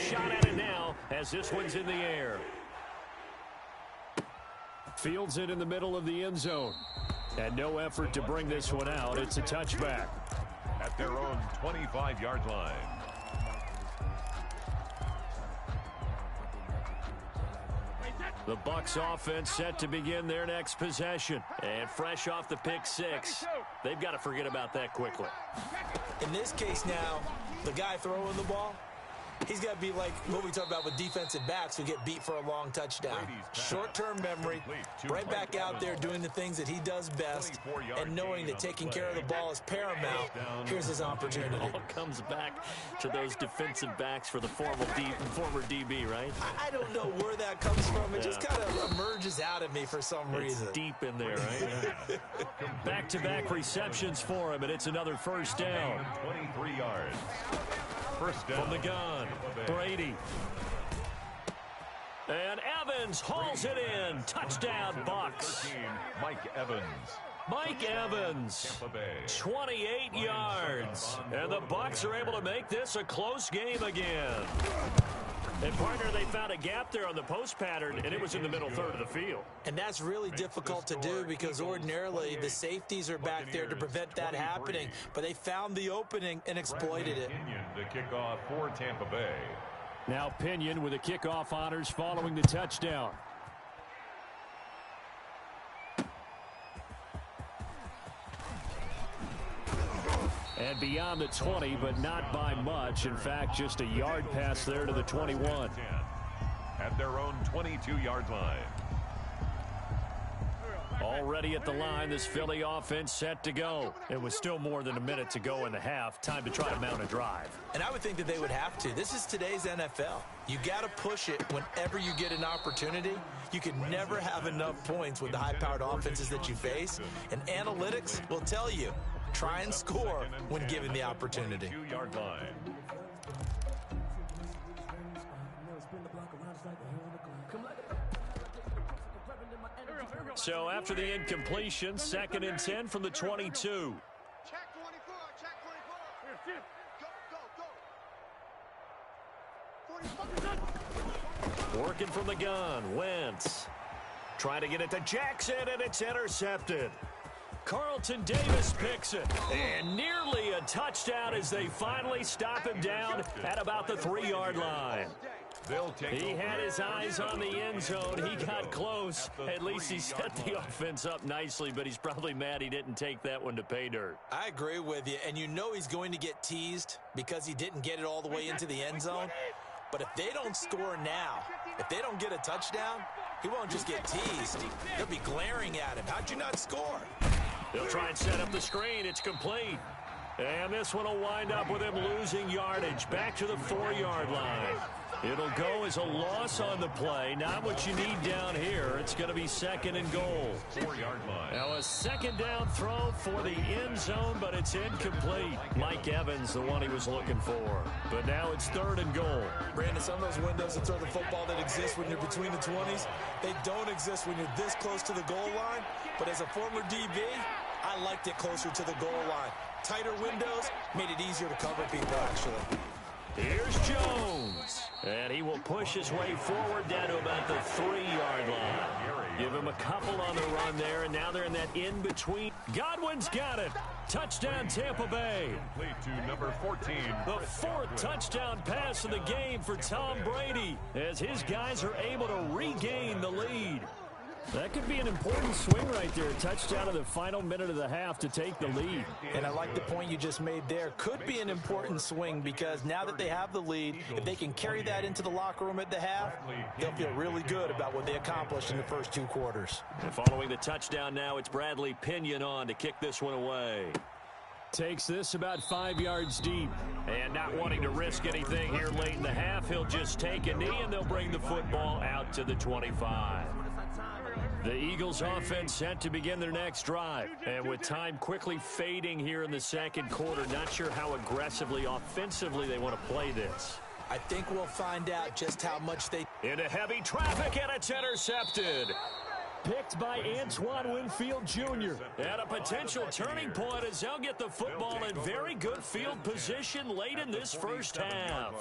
shot at it now as this one's in the air. Fields it in the middle of the end zone. And no effort to bring this one out. It's a touchback. At their own 25-yard line. The Bucs offense set to begin their next possession. And fresh off the pick six, they've got to forget about that quickly. In this case now, the guy throwing the ball, he's got to be like what we talked about with defensive backs who get beat for a long touchdown. Short-term memory, right back out there doing the things that he does best, and knowing that taking care of the ball is paramount. Here's his opportunity. It all comes back to those defensive backs for the former DB, right? I don't know where that comes from. It just kind of emerges out of me for some reason. It's deep in there, right? Back-to-back receptions for him, and it's another first down. 23 yards. First down. From the gun, Brady. And Evans hauls it in. Touchdown, Bucs. Mike Evans. Mike Evans, 28 yards. And the Bucs are able to make this a close game again. And, partner, they found a gap there on the post pattern, and it was in the middle third of the field. And that's really difficult to do because ordinarily the safeties are back there to prevent that happening. But they found the opening and exploited it. The kickoff for Tampa Bay. Now Pinion with the kickoff honors following the touchdown. And beyond the 20, but not by much. In fact, just a yard pass there to the 21. At their own 22-yard line. Already at the line, this Philly offense set to go. It was still more than a minute to go in the half. Time to try to mount a drive. And I would think that they would have to. This is today's NFL. You got to push it whenever you get an opportunity. You can never have enough points with the high-powered offenses that you face. And analytics will tell you, try and score when given the opportunity. 2-yard line. So after the incompletion, 2nd and 10 from the 22. Check 24, check 24. Working from the gun, Wentz. Trying to get it to Jackson, and it's intercepted. Carlton Davis picks it. And nearly a touchdown as they finally stop him down at about the 3-yard line. He had his eyes on the end zone. He got close. At least he set the offense up nicely, but he's probably mad he didn't take that one to pay dirt. I agree with you, and you know he's going to get teased because he didn't get it all the way into the end zone. But if they don't score now, if they don't get a touchdown, he won't just get teased. They'll be glaring at him. How'd you not score? They'll try and set up the screen. It's complete. And this one will wind up with him losing yardage back to the 4-yard line. It'll go as a loss on the play. Not what you need down here. It's going to be 2nd and goal. 4-yard line. Now a 2nd down throw for the end zone, but it's incomplete. Mike Evans, the one he was looking for. But now it's 3rd and goal. Brandon, some of those windows to throw the football that exist when you're between the 20s, they don't exist when you're this close to the goal line. But as a former DB, I liked it closer to the goal line. Tighter windows made it easier to cover people, actually. Here's Jones. And he will push his way forward down to about the 3-yard line. Give him a couple on the run there, and now they're in that in-between. Godwin's got it. Touchdown, Tampa Bay. Complete to number 14. The 4th touchdown pass of the game for Tom Brady as his guys are able to regain the lead. That could be an important swing right there. Touchdown in the final minute of the half to take the lead. And I like the point you just made there. Could be an important swing because now that they have the lead, if they can carry that into the locker room at the half, they'll feel really good about what they accomplished in the first 2 quarters. And following the touchdown now, it's Bradley Pinion on to kick this one away. Takes this about 5 yards deep. And not wanting to risk anything here late in the half, he'll just take a knee and they'll bring the football out to the 25. The Eagles offense set to begin their next drive. And with time quickly fading here in the 2nd quarter, not sure how aggressively, offensively they want to play this. I think we'll find out just how much they... Into heavy traffic, and it's intercepted. Picked by Antoine Winfield Jr. At a potential turning point as they'll get the football in very good field position late in this first half.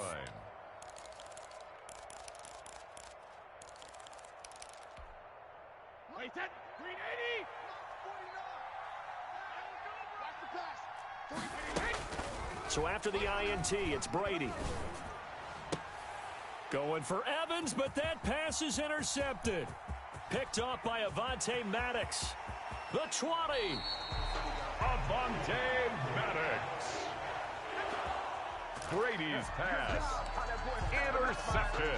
So after the INT, it's Brady. Going for Evans, but that pass is intercepted. Picked off by Avonte Maddox. The 20. Avonte Maddox. Brady's pass intercepted.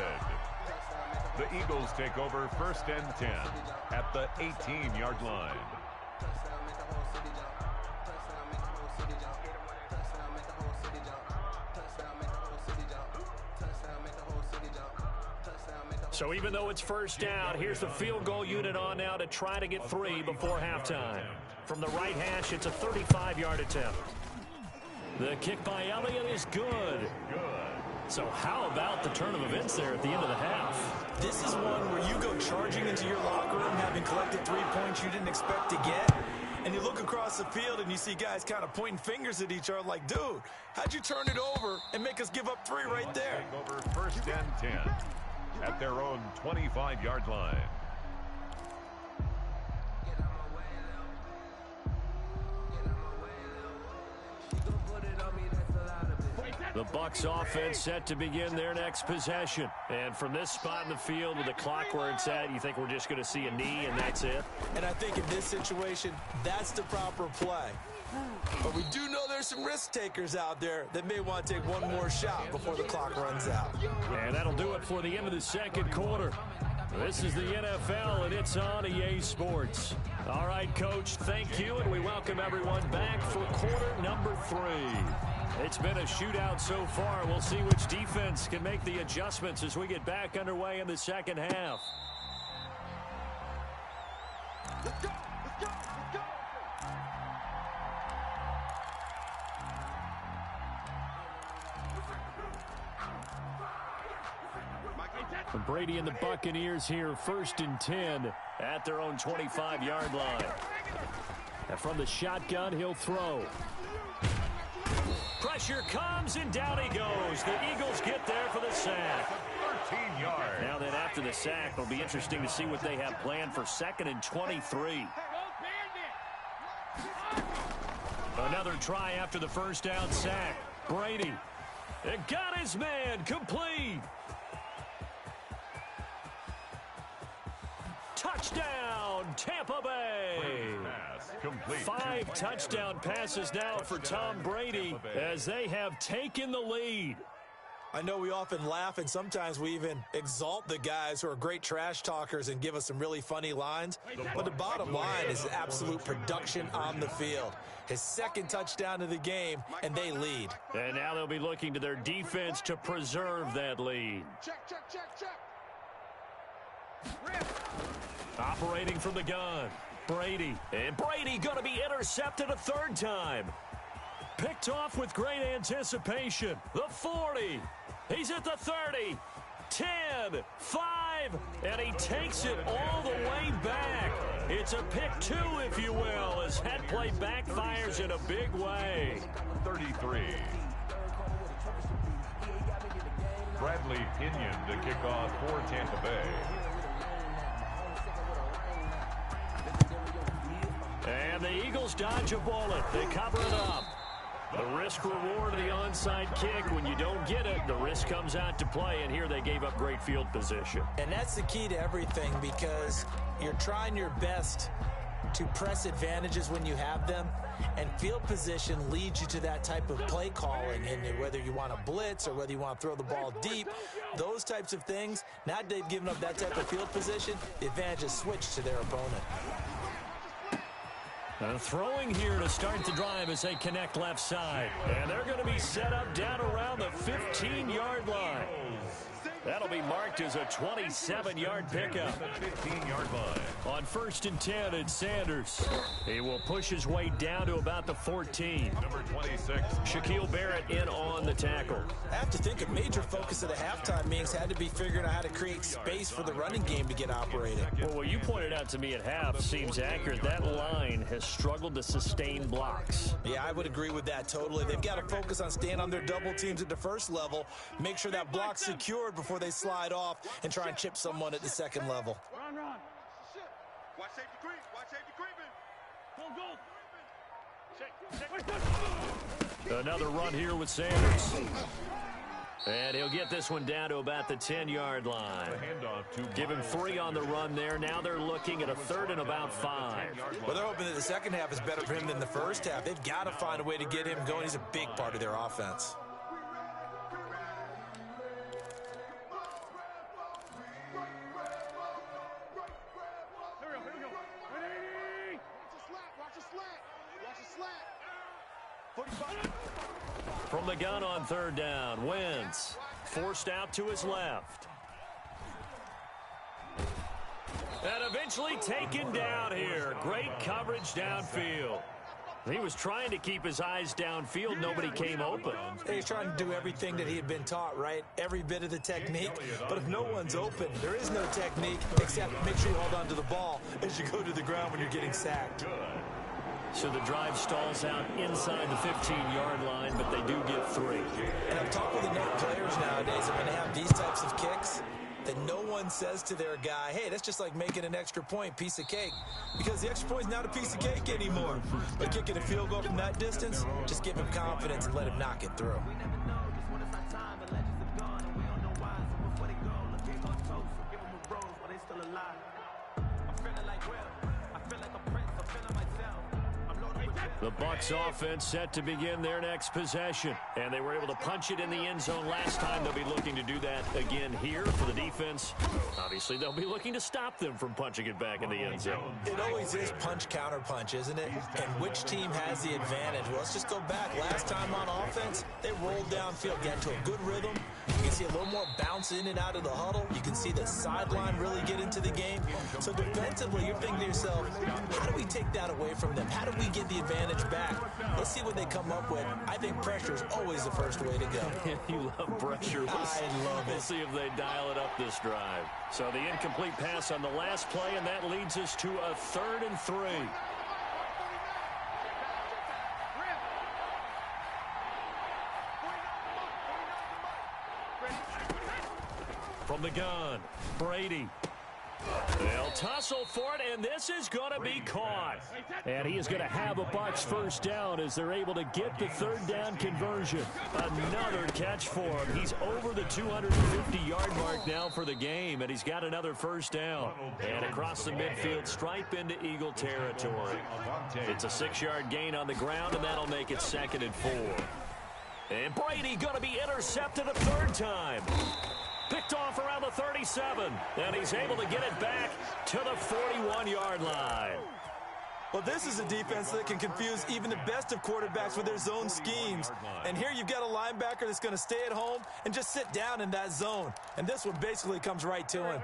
The Eagles take over 1st and 10 at the 18-yard line. So even though it's 1st down, here's the field goal unit on now to try to get 3 before halftime. From the right hash, it's a 35-yard attempt. The kick by Elliott is good. So how about the turn of events there at the end of the half? This is one where you go charging into your locker room having collected 3 points you didn't expect to get. And you look across the field and you see guys kind of pointing fingers at each other like, dude, how'd you turn it over and make us give up 3 right there? Take over 1st and 10 at their own 25-yard line. The Bucs offense set to begin their next possession. And from this spot in the field with the clock where it's at, you think we're just going to see a knee and that's it? And I think in this situation, that's the proper play. But we do know there's some risk takers out there that may want to take one more shot before the clock runs out. And that'll do it for the end of the second quarter. This is the NFL, and it's on EA Sports. All right, Coach, thank you, and we welcome everyone back for quarter number 3. It's been a shootout so far. We'll see which defense can make the adjustments as we get back underway in the second half. Let's go! Let's go! Let's go! Brady and the Buccaneers here, 1st and 10 at their own 25-yard line. And from the shotgun, he'll throw. Pressure comes, and down he goes. The Eagles get there for the sack. 13 yards. Now then, after the sack, it'll be interesting to see what they have planned for 2nd and 23. Another try after the 1st down sack. Brady. It got his man complete. Touchdown, Tampa Bay. Pass complete. 5 touchdown passes now for Tom Brady as they have taken the lead. I know we often laugh, and sometimes we even exalt the guys who are great trash talkers and give us some really funny lines. But the bottom line is absolute production on the field. His 2nd touchdown of the game, and they lead. And now they'll be looking to their defense to preserve that lead. Check, check, check, check. Operating from the gun, Brady. And Brady going to be intercepted a 3rd time. Picked off with great anticipation. The 40. He's at the 30. 10, 5, and he takes it all the way back. It's a pick 2, if you will, as that play backfires in a big way. 33. Bradley Pinion to kick off for Tampa Bay. And the Eagles dodge a bullet. They cover it up. The risk-reward of the onside kick, when you don't get it, the risk comes out to play, and here they gave up great field position. And that's the key to everything, because you're trying your best to press advantages when you have them, and field position leads you to that type of play calling, and whether you want to blitz or whether you want to throw the ball deep, those types of things. Now that they've given up that type of field position, the advantage is switched to their opponent. Throwing here to start the drive as they connect left side. And they're going to be set up down around the 15-yard line. That'll be marked as a 27-yard pickup. 15-yard line. On 1st and 10, it's Sanders. He will push his way down to about the 14. Number 26. Shaquille Barrett in on the tackle. I have to think a major focus of the halftime meetings had to be figuring out how to create space for the running game to get operating. Well, what you pointed out to me at half seems accurate. That line has struggled to sustain blocks. Yeah, I would agree with that totally. They've got to focus on staying on their double teams at the first level, make sure that block's secured before they slide off and try and chip someone at the second level. Run, run. Watch safety creep. Watch safety creeping. Go. Another run here with Sanders. And he'll get this one down to about the 10-yard line. Give him 3 on the run there. Now they're looking at a 3rd and about 5. Well, they're hoping that the second half is better for him than the first half. They've got to find a way to get him going. He's a big part of their offense. From the gun on 3rd down, Wentz forced out to his left. And eventually taken down here. Great coverage downfield. He was trying to keep his eyes downfield. Nobody came open. He's trying to do everything that he had been taught, right? Every bit of the technique. But if no one's open, there is no technique except make sure you hold on to the ball as you go to the ground when you're getting sacked. So the drive stalls out inside the 15-yard line, but they do get 3. And I've talked with enough players nowadays that when they have these types of kicks, that no one says to their guy, hey, that's just like making an extra point, piece of cake. Because the extra point is not a piece of cake anymore. But kicking a field goal from that distance, just give him confidence and let him knock it through. The Bucs offense set to begin their next possession. And they were able to punch it in the end zone last time. They'll be looking to do that again here for the defense. Obviously, they'll be looking to stop them from punching it back in the end zone. It always is punch-counter-punch, isn't it? And which team has the advantage? Well, let's just go back. Last time on offense, they rolled downfield, got into a good rhythm. You can see a little more bounce in and out of the huddle. You can see the sideline really get into the game. So defensively, you're thinking to yourself, how do we take that away from them? How do we get the advantage back? Let's see what they come up with. I think pressure is always the first way to go. You love pressure. I love it. We'll see if they dial it up this drive. So the incomplete pass on the last play, and that leads us to a 3rd and 3. From the gun, Brady. They'll tussle for it, and this is going to be caught. And he is going to have a Bucs first down as they're able to get the 3rd down conversion. Another catch for him. He's over the 250-yard mark now for the game, and he's got another first down. And across the midfield, stripe into Eagle territory. It's a 6-yard gain on the ground, and that'll make it 2nd and 4. And Brady going to be intercepted a 3rd time. Picked off around the 37, and he's able to get it back to the 41-yard line. Well, this is a defense that can confuse even the best of quarterbacks with their zone schemes. And here you've got a linebacker that's going to stay at home and just sit down in that zone. And this one basically comes right to him.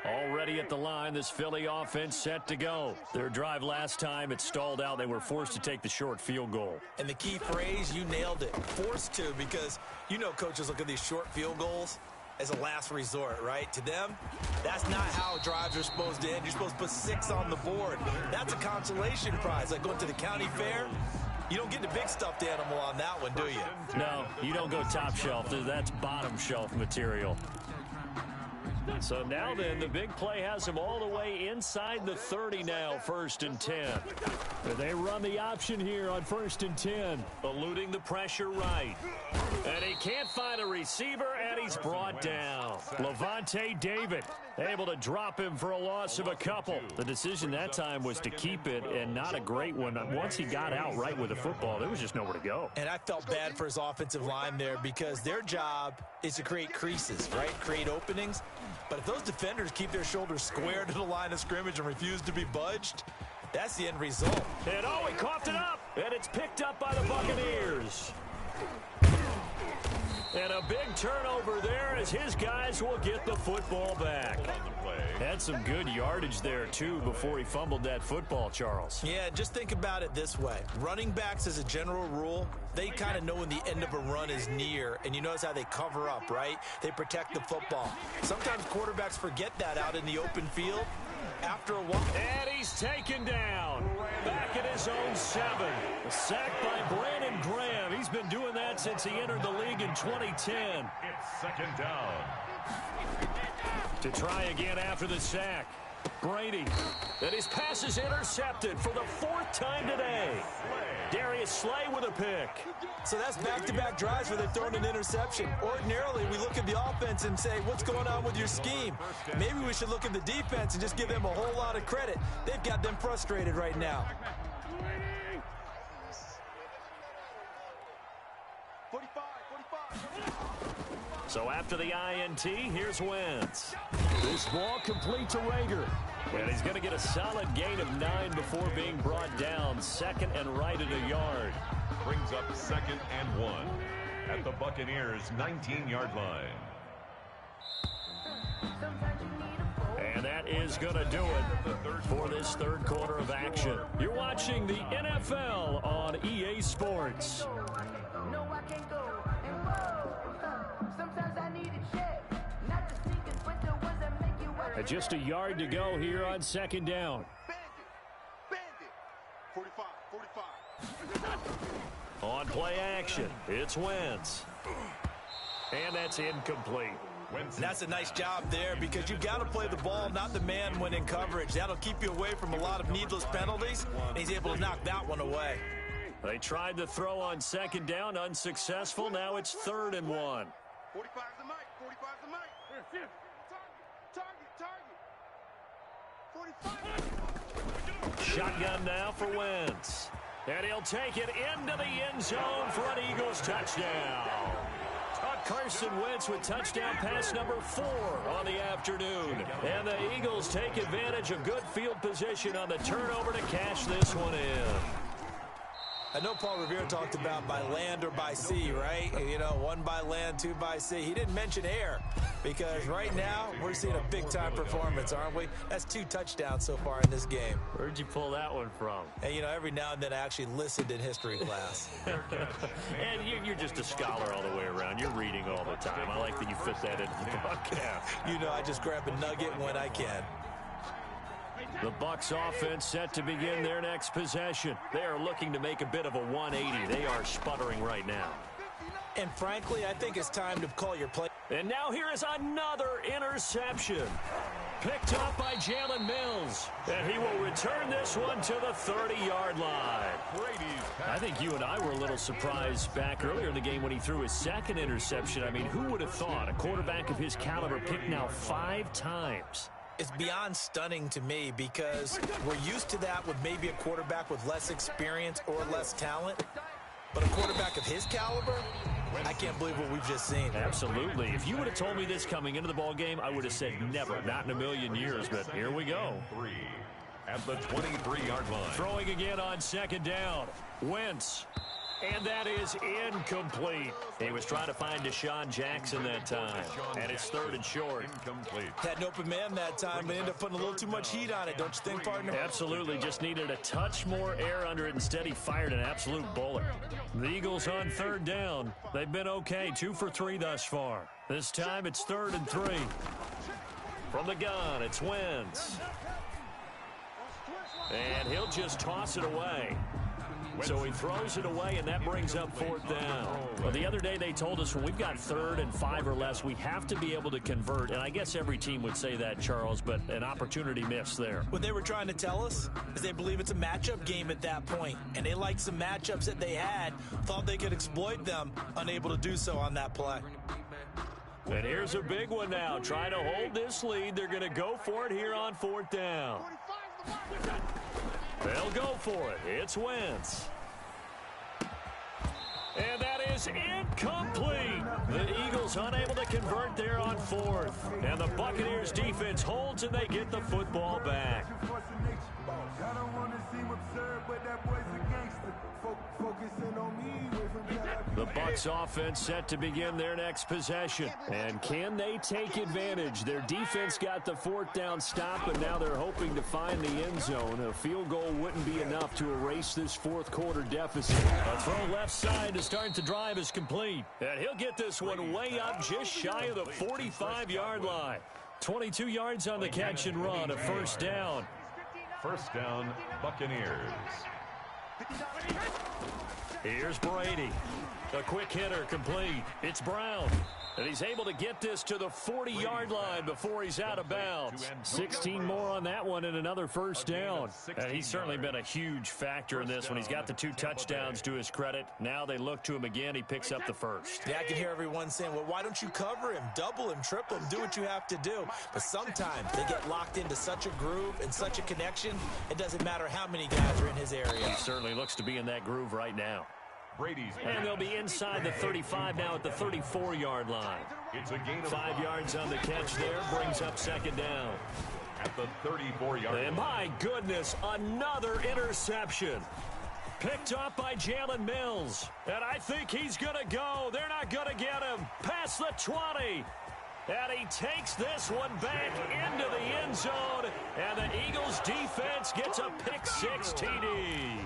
Already at the line, this Philly offense set to go. Their drive last time, it stalled out. They were forced to take the short field goal. And the key phrase, you nailed it, forced to, because you know coaches look at these short field goals as a last resort, right? To them, that's not how drives are supposed to end. You're supposed to put 6 on the board. That's a consolation prize, like going to the county fair. You don't get the big stuffed animal on that one, do you? No, you don't go top shelf. That's bottom shelf material. So now then, the big play has him all the way inside the 30 now, 1st and 10. They run the option here on 1st and 10. Eluding the pressure right. And he can't find a receiver, and he's brought down. Levante David able to drop him for a loss of a couple. The decision that time was to keep it, and not a great one. Once he got out right with the football, there was just nowhere to go. And I felt bad for his offensive line there because their job is to create creases, right? Create openings. But if those defenders keep their shoulders square to the line of scrimmage and refuse to be budged, that's the end result. And oh, he coughed it up, and it's picked up by the Buccaneers. And a big turnover there as his guys will get the football back. Had some good yardage there, too, before he fumbled that football, Charles. Yeah, just think about it this way. Running backs, as a general rule, they kind of know when the end of a run is near, and you notice how they cover up, right? They protect the football. Sometimes quarterbacks forget that out in the open field. After a while. And he's taken down. Back at his own 7. A sack by Brandon Graham. He's been doing that since he entered the league in 2010. It's 2nd down. To try again after the sack. Brady. And his pass is intercepted for the 4th time today. Darius Slay with a pick. So that's back-to-back drives where they've thrown an interception. Ordinarily, we look at the offense and say, what's going on with your scheme? Maybe we should look at the defense and just give them a whole lot of credit. They've got them frustrated right now. 45. So after the INT, here's Wentz. This ball complete to Rager. And he's going to get a solid gain of 9 before being brought down. 2nd and right at a yard. Brings up 2nd and 1 at the Buccaneers' 19-yard line. And that is going to do it for this 3rd quarter of action. You're watching the NFL on EA Sports. Just a yard to go here on 2nd down. Bandit. 45. On play action, it's Wentz. And that's incomplete. And that's a nice job there because you've got to play the ball, not the man when in coverage. That'll keep you away from a lot of needless penalties, and he's able to knock that one away. They tried to throw on 2nd down, unsuccessful. Now it's 3rd and 1. 45's the mic. 45's the mic. Target. 45. Shotgun now for Wentz. And he'll take it into the end zone for an Eagles touchdown. Carson Wentz with touchdown pass number 4 on the afternoon. And the Eagles take advantage of good field position on the turnover to cash this one in. I know Paul Revere talked about by land or by sea, right? You know, 1 by land, 2 by sea. He didn't mention air because right now we're seeing a big-time performance, aren't we? That's 2 touchdowns so far in this game. Where'd you pull that one from? And, you know, every now and then I actually listened in history class. And you're just a scholar all the way around. You're reading all the time. I like that you fit that into the broadcast. You know, I just grab a nugget when I can. The Bucs offense set to begin their next possession. They are looking to make a bit of a 180. They are sputtering right now. And frankly, I think it's time to call your play. And now here is another interception. Picked up by Jalen Mills. And he will return this one to the 30-yard line. I think you and I were a little surprised back earlier in the game when he threw his 2nd interception. I mean, who would have thought a quarterback of his caliber picked now 5 times? It's beyond stunning to me because we're used to that with maybe a quarterback with less experience or less talent. But a quarterback of his caliber, I can't believe what we've just seen. Absolutely. If you would have told me this coming into the ball game, I would have said never, not in a million years. But here we go. 3 at the 23-yard line. Throwing again on 2nd down. Wentz. And that is incomplete. He was trying to find Deshaun Jackson that time. And it's 3rd and short. Incomplete. Had an open man that time, but ended up putting a little too much heat on it, don't you think, partner? Absolutely. Just needed a touch more air under it. Instead, he fired an absolute bullet. The Eagles on 3rd down. They've been okay. 2 for 3 thus far. This time, it's 3rd and 3. From the gun, it's Wentz. And he'll just toss it away. So he throws it away, and that brings up 4th down. Well, the other day they told us when we've got 3rd and 5 or less, we have to be able to convert. And I guess every team would say that, Charles, but an opportunity missed there. What they were trying to tell us is they believe it's a matchup game at that point. And they liked some matchups that they had, thought they could exploit them, unable to do so on that play. And here's a big one now. Trying to hold this lead. They're going to go for it here on 4th down. They'll go for it. It's Wentz. And that is incomplete. The Eagles unable to convert there on 4th. And the Buccaneers defense holds and they get the football back. The Bucs offense set to begin their next possession. And can they take advantage? Their defense got the 4th down stop, but now they're hoping to find the end zone. A field goal wouldn't be enough to erase this 4th quarter deficit. A throw left side to start the drive is complete. And he'll get this one way up just shy of the 45-yard line. 22 yards on the catch and run, a 1st down. 1st down, Buccaneers. Here's Brady. A quick hitter complete. It's Brown. And he's able to get this to the 40-yard line before he's out of bounds. 16 more on that one and another first down. And he's certainly been a huge factor in this when he's got the 2 touchdowns to his credit. Now they look to him again. He picks up the first. Yeah, I can hear everyone saying, well, why don't you cover him, double him, triple him, do what you have to do. But sometimes they get locked into such a groove and such a connection, it doesn't matter how many guys are in his area. He certainly looks to be in that groove right now. And they'll be inside the 35 now at the 34-yard line. It's a gain of 5 yards on the catch there, brings up second down. At the 34-yard line. And my goodness, another interception. Picked up by Jalen Mills. And I think he's going to go. They're not going to get him. Past the 20. And he takes this one back into the end zone. And the Eagles defense gets a pick-6 TD.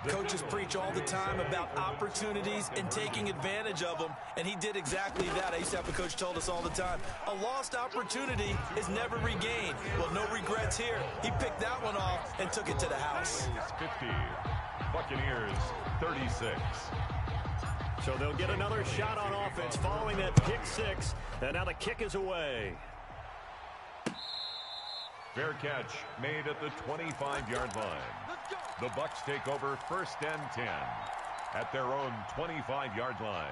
Coaches preach all the time about opportunities and taking advantage of them, and he did exactly that. I used to have a coach told us all the time, a lost opportunity is never regained. Well, no regrets here. He picked that one off and took it to the house. 50, Buccaneers 36. So they'll get another shot on offense following that pick-6, and now the kick is away. Fair catch made at the 25-yard line. The Bucs take over first and 10 at their own 25-yard line.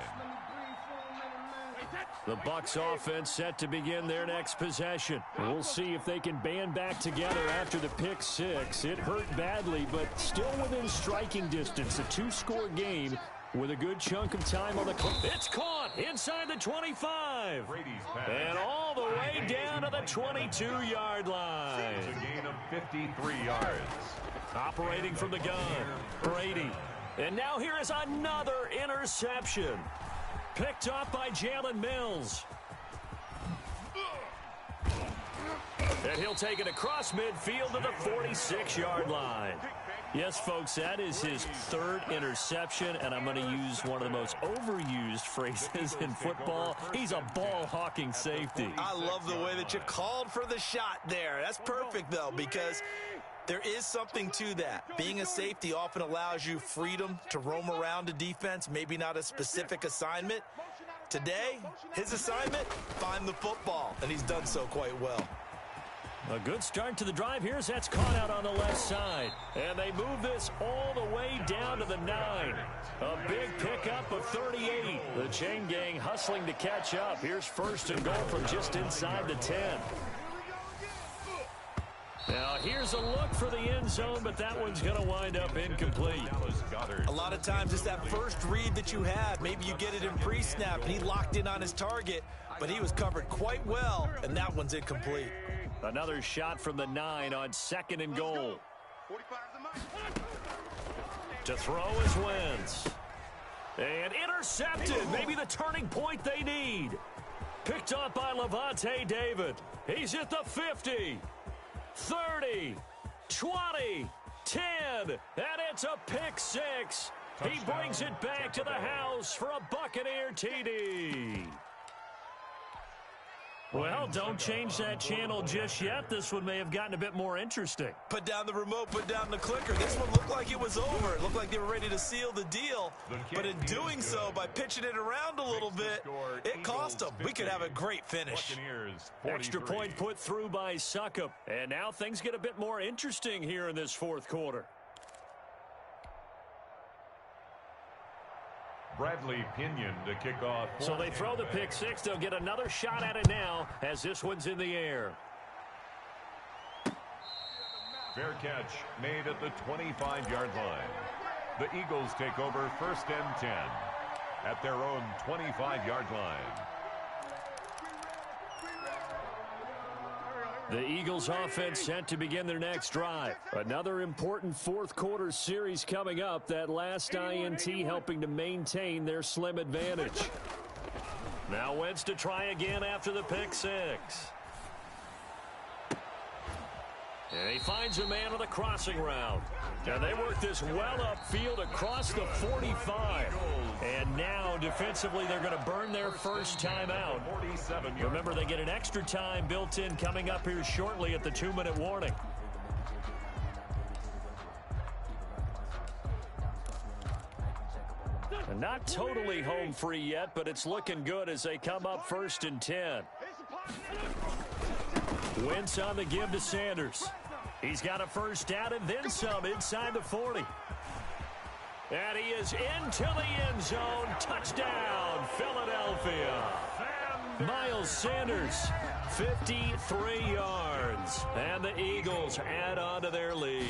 The Bucs offense set to begin their next possession. We'll see if they can band back together after the pick-6. It hurt badly, but still within striking distance. A 2-score game with a good chunk of time on the clock. It's caught inside the 25. And all the way down to the 22-yard line. It's a gain of 53 yards. Operating from the gun, Brady. And now here is another interception. Picked up by Jalen Mills. And he'll take it across midfield to the 46-yard line. Yes, folks, that is his 3rd interception, and I'm going to use one of the most overused phrases in football. He's a ball-hawking safety. I love the way that you called for the shot there. That's perfect, though, because there is something to that. Being a safety often allows you freedom to roam around a defense, maybe not a specific assignment. Today, his assignment, find the football, and he's done so quite well. A good start to the drive. Here's that's caught out on the left side. And they move this all the way down to the 9. A big pickup of 38. The chain gang hustling to catch up. Here's first and goal from just inside the 10. Now, here's a look for the end zone, but that one's going to wind up incomplete. A lot of times it's that first read that you have. Maybe you get it in pre-snap, and he locked in on his target, but he was covered quite well, and that one's incomplete. Another shot from the 9 on second and goal. To throw is Wentz. And intercepted. Maybe the turning point they need. Picked up by Levante David. He's at the 50. 30, 20, 10, and it's a pick-6. He brings it back to the house for a Buccaneer TD. Well, don't change that channel just yet. This one may have gotten a bit more interesting. Put down the remote, put down the clicker. This one looked like it was over. It looked like they were ready to seal the deal. But in doing so, by pitching it around a little bit, it cost them. We could have a great finish. Extra point put through by Succop. And now things get a bit more interesting here in this 4th quarter. Bradley Pinion to kick off. So they throw the pick-6. They'll get another shot at it now as this one's in the air. Fair catch made at the 25-yard line. The Eagles take over first and 10 at their own 25-yard line. The Eagles offense set to begin their next drive. Another important 4th quarter series coming up. That last INT helping to maintain their slim advantage. Now Wentz to try again after the pick-6. And he finds a man on the crossing route. And they work this well upfield across the 45. And now, defensively, they're going to burn their first time out. Remember, they get an extra time built in coming up here shortly at the 2-minute warning. Not totally home free yet, but it's looking good as they come up 1st and 10. Wentz on the give to Sanders. He's got a first down and then some inside the 40. And he is into the end zone. Touchdown, Philadelphia. Miles Sanders, 53 yards. And the Eagles add on to their lead.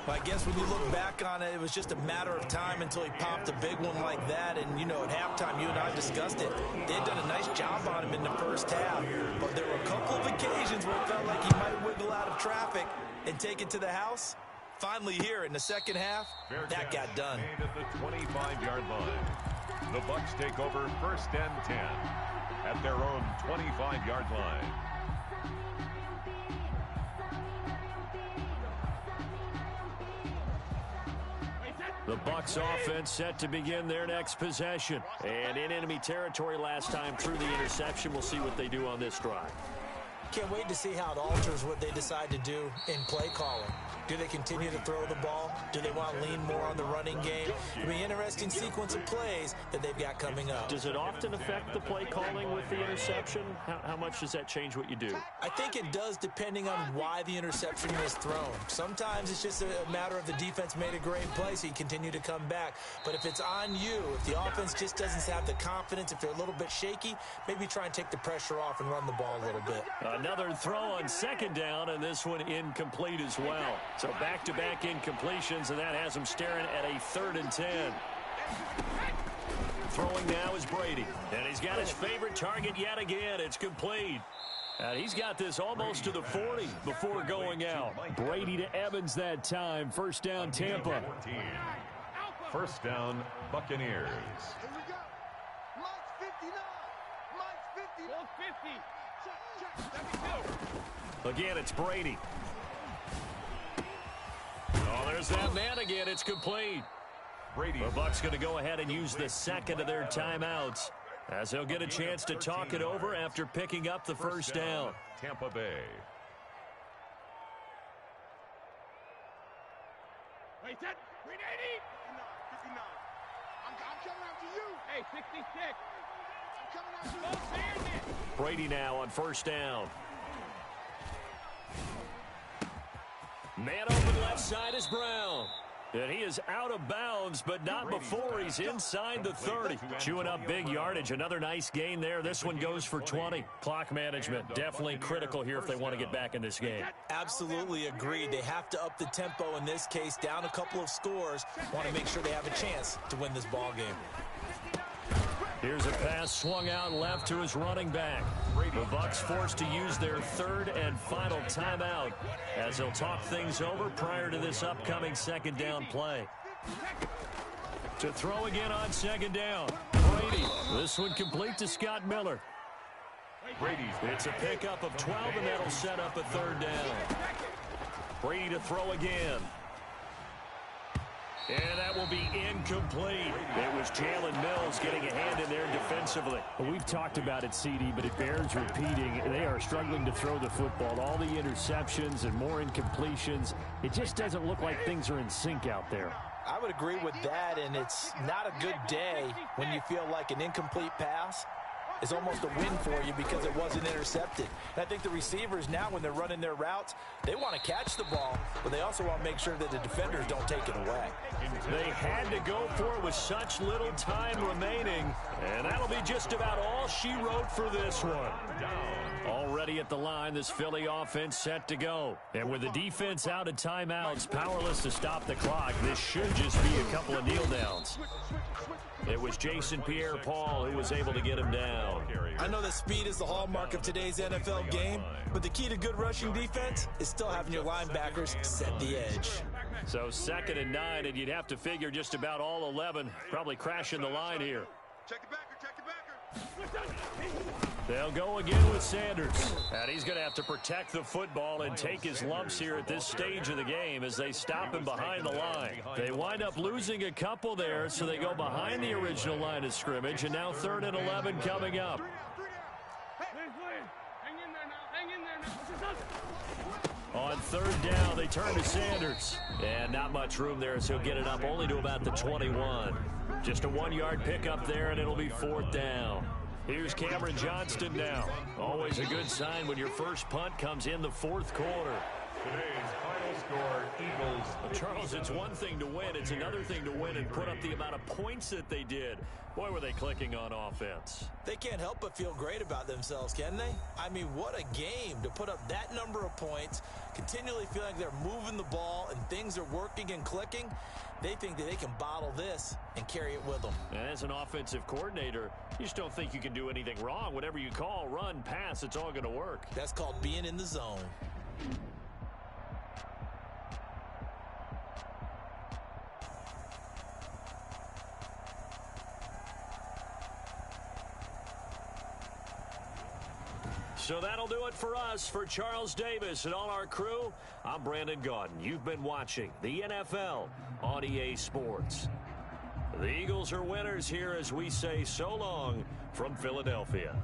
Well, I guess when you look back on it, it was just a matter of time until he popped a big one like that. And, you know, at halftime, you and I discussed it. They had done a nice job on him in the first half. But there were a couple of occasions where it felt like he might wiggle out of traffic and take it to the house. Finally here in the second half, that got done. Made at the 25-yard line. The Bucs take over 1st and 10 at their own 25-yard line. The Bucs offense set to begin their next possession. And in enemy territory last time through the interception. We'll see what they do on this drive. Can't wait to see how it alters what they decide to do in play calling. Do they continue to throw the ball? Do they want to lean more on the running game? It'll be an interesting sequence of plays that they've got coming up. Does it often affect the play calling with the interception? How much does that change what you do? I think it does depending on why the interception was thrown. Sometimes it's just a matter of the defense made a great play, so you continue to come back. But if it's on you, if the offense just doesn't have the confidence, if they're a little bit shaky, maybe try and take the pressure off and run the ball a little bit. Another throw on 2nd down, and this one incomplete as well. So back-to-back incompletions, and that has him staring at a 3rd and 10. Throwing now is Brady, and he's got his favorite target yet again. It's complete. And he's got this almost to the 40 before going out. Brady to Evans that time. 1st down, Tampa. 1st down, Buccaneers. Here we go. Mike's 59. Mike's 50. 50. Again, it's Brady. Oh, there's that man again. It's complete. Brady. The Bucs going to go ahead and use the 2nd of their timeouts as they'll get a chance to talk it over after picking up the first down. Tampa Bay. Wait, set. 380. 59. I'm coming after you. Hey, 66. I'm coming after you. Brady now on 1st down. Man open left side is Brown. And he is out of bounds, but not before he's inside the 30. Chewing up big yardage. Another nice gain there. This one goes for 20. Clock management definitely critical here if they want to get back in this game. Absolutely agreed. They have to up the tempo in this case, down a couple of scores. Want to make sure they have a chance to win this ball game. Here's a pass swung out left to his running back. The Bucs forced to use their 3rd and final timeout as they'll talk things over prior to this upcoming 2nd down play. To throw again on 2nd down. Brady. This one complete to Scott Miller. It's a pickup of 12, and that'll set up a 3rd down. Brady to throw again. And that will be incomplete. It was Jalen Mills getting a hand in there defensively. Well, we've talked about it, CD, but it bears repeating. They are struggling to throw the football. All the interceptions and more incompletions. It just doesn't look like things are in sync out there. I would agree with that, and it's not a good day when you feel like an incomplete pass is almost a win for you because it wasn't intercepted. And I think the receivers now, when they're running their routes, they want to catch the ball, but they also want to make sure that the defenders don't take it away. They had to go for it with such little time remaining, and that'll be just about all she wrote for this one. Already at the line, this Philly offense set to go. And with the defense out of timeouts, powerless to stop the clock, this should just be a couple of kneel downs. It was Jason Pierre-Paul who was able to get him down. I know that speed is the hallmark of today's NFL game, but the key to good rushing defense is still having your linebackers set the edge. So 2nd and 9, and you'd have to figure just about all 11 probably crashing the line here. Check the backer, check the backer. They'll go again with Sanders. And he's going to have to protect the football and take his lumps here at this stage of the game as they stop him behind the line. They wind up losing a couple there, so they go behind the original line of scrimmage, and now 3rd and 11 coming up. On third down, they turn to Sanders. And not much room there, so he'll get it up only to about the 21. Just a 1-yard pickup there, and it'll be fourth down. Here's Cameron Johnston now. Always a good sign when your first punt comes in the fourth quarter. Today's final score, Eagles. Charles, it's one thing to win. It's another thing to win and put up the amount of points that they did. Boy, were they clicking on offense. They can't help but feel great about themselves, can they? I mean, what a game to put up that number of points, continually feeling like they're moving the ball and things are working and clicking. They think that they can bottle this and carry it with them. And as an offensive coordinator, you just don't think you can do anything wrong. Whatever you call, run, pass, it's all going to work. That's called being in the zone. So that'll do it for us. For Charles Davis and all our crew, I'm Brandon Gaudin. You've been watching the NFL on EA Sports. The Eagles are winners here as we say so long from Philadelphia.